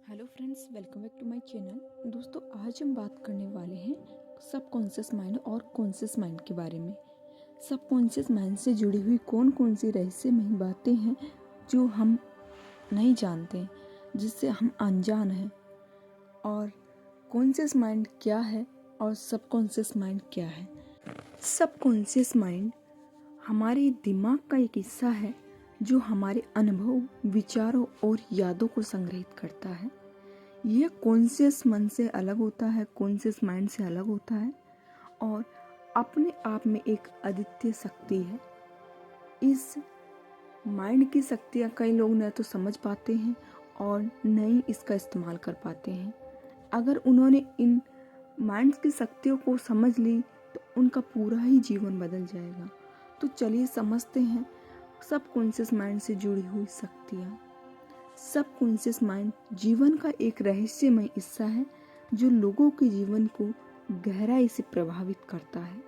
Hello friends, welcome back to my channel. दोस्तों, आज हम बात करने वाले हैं सबकॉन्शियस माइंड और कॉन्शियस माइंड के बारे में। सबकॉन्शियस माइंड से जुड़ी हुई कौन कौन सी रहस्यमयी बातें हैं जो हम नहीं जानते, जिससे हम अनजान हैं, और कॉन्शियस माइंड क्या है और सबकॉन्शियस माइंड क्या है। सबकॉन्शियस माइंड हमारे दिमाग का एक हिस्सा है जो हमारे अनुभव, विचारों और यादों को संग्रहित करता है। यह कॉन्शियस मन से अलग होता है, कॉन्शियस माइंड से अलग होता है और अपने आप में एक अद्वितीय शक्ति है। इस माइंड की शक्तियाँ कई लोग न तो समझ पाते हैं और न ही इसका इस्तेमाल कर पाते हैं। अगर उन्होंने इन माइंड की शक्तियों को समझ ली तो उनका पूरा ही जीवन बदल जाएगा। तो चलिए समझते हैं सबकॉन्शियस माइंड से जुड़ी हुई शक्तियाँ। सबकॉन्शियस माइंड जीवन का एक रहस्यमय हिस्सा है जो लोगों के जीवन को गहराई से प्रभावित करता है।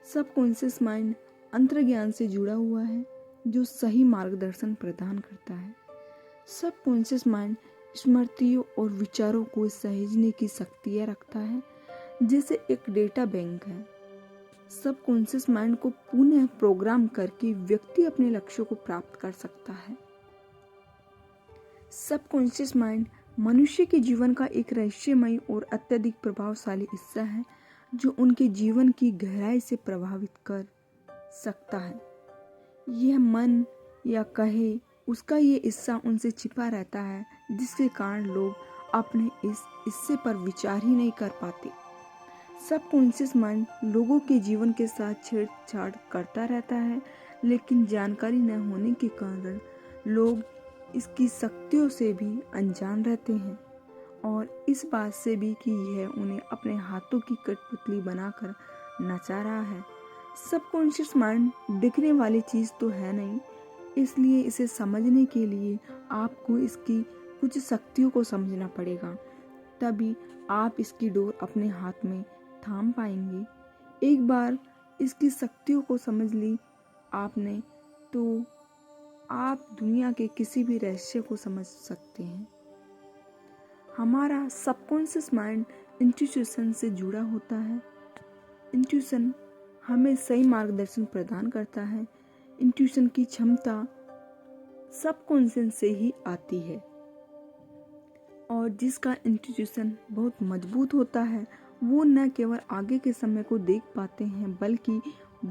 सबकॉन्शियस माइंड अंतर्ज्ञान से जुड़ा हुआ है जो सही मार्गदर्शन प्रदान करता है। सबकॉन्शियस माइंड स्मृतियों और विचारों को सहेजने की शक्तियाँ रखता है, जैसे एक डेटा बैंक है। सबकॉन्शियस माइंड को पुनः प्रोग्राम करके व्यक्ति अपने लक्ष्यों को प्राप्त कर सकता है। सबकॉन्शियस माइंड मनुष्य के जीवन का एक रहस्यमयी और अत्यधिक प्रभावशाली हिस्सा है जो उनके जीवन की गहराई से प्रभावित कर सकता है। यह मन या कहे उसका ये हिस्सा उनसे छिपा रहता है, जिसके कारण लोग अपने इस हिस्से पर विचार ही नहीं कर पाते। सबकॉन्शियस माइंड लोगों के जीवन के साथ छेड़छाड़ करता रहता है, लेकिन जानकारी न होने के कारण लोग इसकी शक्तियों से भी अनजान रहते हैं और इस बात से भी कि यह उन्हें अपने हाथों की कठपुतली बनाकर नचा रहा है। सबकॉन्शियस माइंड दिखने वाली चीज़ तो है नहीं, इसलिए इसे समझने के लिए आपको इसकी कुछ शक्तियों को समझना पड़ेगा, तभी आप इसकी डोर अपने हाथ में थाम पाएंगे। एक बार इसकी शक्तियों को समझ ली आपने तो आप दुनिया के किसी भी रहस्य को समझ सकते हैं। हमारा सबकॉन्शियस माइंड इंट्यूशन से जुड़ा होता है। इंट्यूशन हमें सही मार्गदर्शन प्रदान करता है। इंट्यूशन की क्षमता सबकॉन्शियस से ही आती है और जिसका इंट्यूशन बहुत मजबूत होता है वो न केवल आगे के समय को देख पाते हैं बल्कि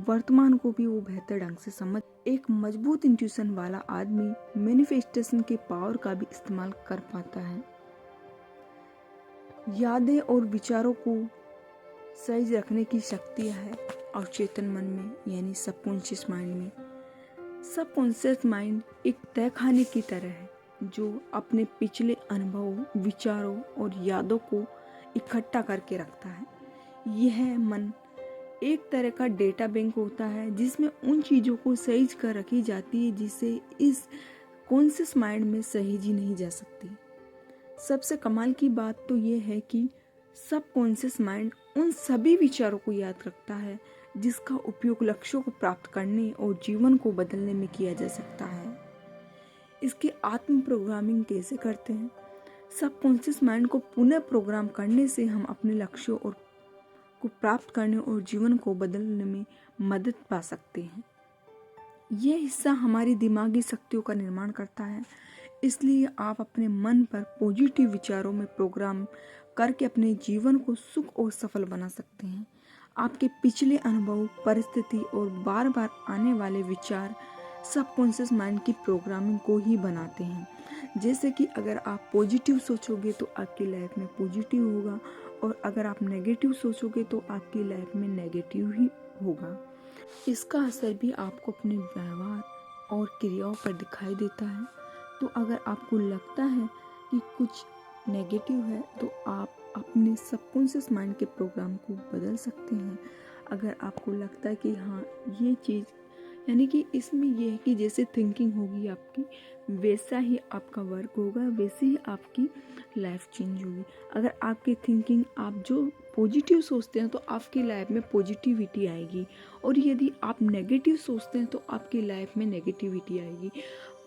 वर्तमान को भी वो बेहतर ढंग से समझ। एक मजबूत इंट्यूशन वाला आदमी मैनिफेस्टेशन के पावर का भी इस्तेमाल कर पाता है। यादें और विचारों को सही रखने की शक्ति है अवचेतन मन में, यानी सबकॉन्शियस माइंड में। सबकॉन्शियस माइंड एक तहखाने की तरह है जो अपने पिछले अनुभवों, विचारों और यादों को इकट्ठा करके रखता है। यह मन एक तरह का डेटा बैंक होता है जिसमें उन चीज़ों को सहेज कर रखी जाती है जिसे इस कॉन्शियस माइंड में सहेजी नहीं जा सकती। सबसे कमाल की बात तो यह है कि सबकॉन्शियस माइंड उन सभी विचारों को याद रखता है जिसका उपयोग लक्ष्यों को प्राप्त करने और जीवन को बदलने में किया जा सकता है। इसकी आत्म प्रोग्रामिंग कैसे करते हैं? सबकॉन्शियस माइंड को पुनः प्रोग्राम करने से हम अपने लक्ष्यों और को प्राप्त करने और जीवन को बदलने में मदद पा सकते हैं। यह हिस्सा हमारी दिमागी शक्तियों का निर्माण करता है, इसलिए आप अपने मन पर पॉजिटिव विचारों में प्रोग्राम करके अपने जीवन को सुख और सफल बना सकते हैं। आपके पिछले अनुभव, परिस्थिति और बार बार आने वाले विचार सबकॉन्शियस माइंड की प्रोग्रामिंग को ही बनाते हैं। जैसे कि अगर आप पॉजिटिव सोचोगे तो आपकी लाइफ में पॉजिटिव होगा और अगर आप नेगेटिव सोचोगे तो आपकी लाइफ में नेगेटिव ही होगा। इसका असर भी आपको अपने व्यवहार और क्रियाओं पर दिखाई देता है। तो अगर आपको लगता है कि कुछ नेगेटिव है तो आप अपने सबकॉन्शियस माइंड के प्रोग्राम को बदल सकते हैं। अगर आपको लगता है कि हाँ ये चीज़, यानी कि इसमें यह है कि जैसे थिंकिंग होगी आपकी वैसा ही आपका वर्क होगा, वैसे ही आपकी लाइफ चेंज होगी। अगर आपकी थिंकिंग, आप जो पॉजिटिव सोचते हैं तो आपकी लाइफ में पॉजिटिविटी आएगी, और यदि आप नेगेटिव सोचते हैं तो आपकी लाइफ में नेगेटिविटी आएगी।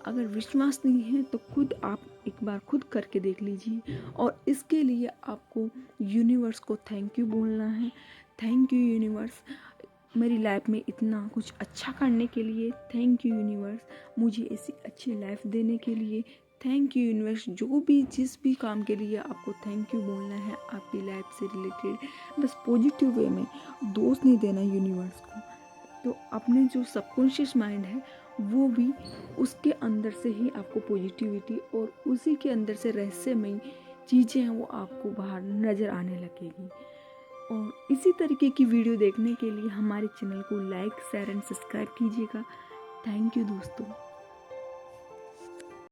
अगर विश्वास नहीं है तो खुद आप एक बार खुद करके देख लीजिए। और इसके लिए आपको यूनिवर्स को थैंक यू बोलना है। थैंक यू यूनिवर्स, मेरी लाइफ में इतना कुछ अच्छा करने के लिए। थैंक यू यूनिवर्स, मुझे ऐसी अच्छी लाइफ देने के लिए। थैंक यू यूनिवर्स, जो भी जिस भी काम के लिए आपको थैंक यू बोलना है आपकी लाइफ से रिलेटेड, बस पॉजिटिव वे में, दोष नहीं देना यूनिवर्स को। तो अपने जो सबकॉन्शियस माइंड है वो भी, उसके अंदर से ही आपको पॉजिटिविटी और उसी के अंदर से रहस्यमयी चीज़ें हैं वो आपको बाहर नज़र आने लगेगी। और इसी तरीके की वीडियो देखने के लिए हमारे चैनल को लाइक, शेयर एंड सब्सक्राइब कीजिएगा। थैंक यू दोस्तों।